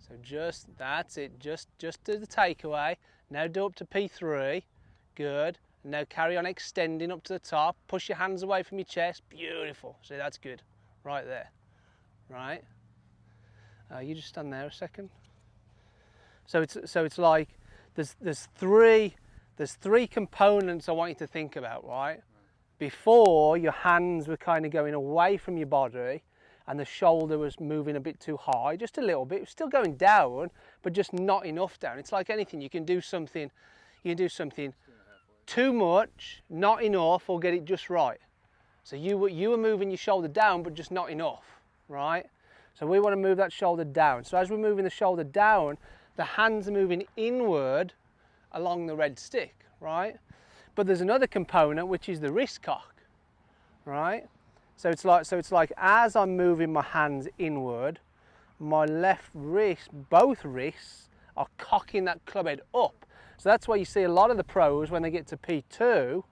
So that's it, just do the takeaway. Now do up to P3, good. And now carry on extending up to the top. Push your hands away from your chest, beautiful. See, that's good, right there, right? You just stand there a second. So it's like there's three components I want you to think about, right? Before, your hands were kind of going away from your body, and the shoulder was moving a bit too high, just a little bit. It was still going down, but just not enough down. It's like anything, you can do something too much, not enough, or get it just right. So you were moving your shoulder down, but just not enough, right? So we want to move that shoulder down. So as we're moving the shoulder down, the hands are moving inward along the red stick, right? But there's another component, which is the wrist cock, right? So it's like as I'm moving my hands inward, my left wrist, both wrists, are cocking that club head up. So that's why you see a lot of the pros when they get to P2,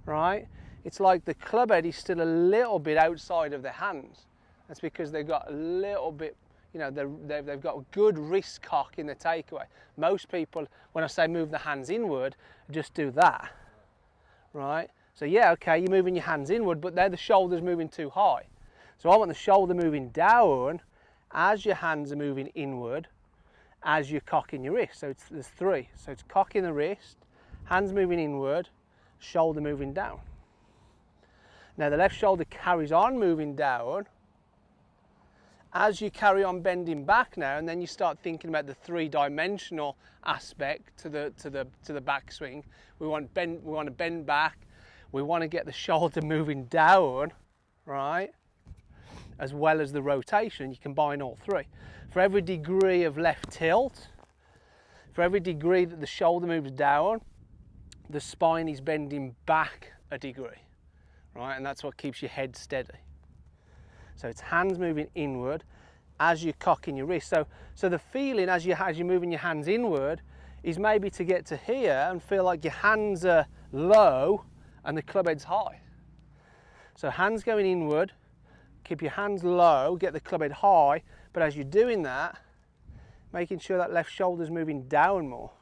right? It's like the club head is still a little bit outside of their hands. That's because they've got a little bit, you know, they've got a good wrist cock in the takeaway. Most people, when I say move the hands inward, just do that, right? So yeah, okay, you're moving your hands inward, but there the shoulder's moving too high. So I want the shoulder moving down as your hands are moving inward, as you're cocking your wrist. So there's three. So it's cocking the wrist, hands moving inward, shoulder moving down. Now the left shoulder carries on moving down as you carry on bending back now, and then you start thinking about the three-dimensional aspect to the backswing. We want to bend back. We want to get the shoulder moving down, right? As well as the rotation. You combine all three. For every degree of left tilt, for every degree that the shoulder moves down, the spine is bending back a degree, right? And that's what keeps your head steady. So it's hands moving inward as you're cocking your wrist. So the feeling as you're moving your hands inward is maybe to get to here and feel like your hands are low and the club head's high. So hands going inward, keep your hands low, get the club head high, but as you're doing that, making sure that left shoulder's moving down more.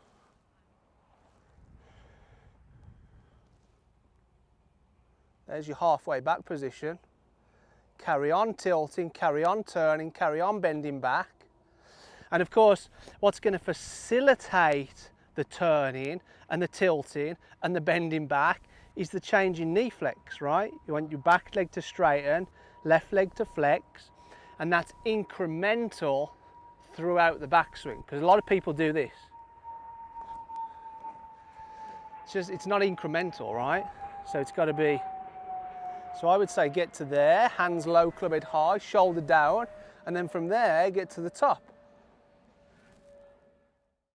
There's your halfway back position. Carry on tilting, carry on turning, carry on bending back. And of course, what's going to facilitate the turning and the tilting and the bending back is the change in knee flex, right? You want your back leg to straighten, left leg to flex, and that's incremental throughout the backswing, because a lot of people do this. It's not incremental, right? So it's got to be, so I would say get to there, hands low, club head high, shoulder down, and then from there get to the top.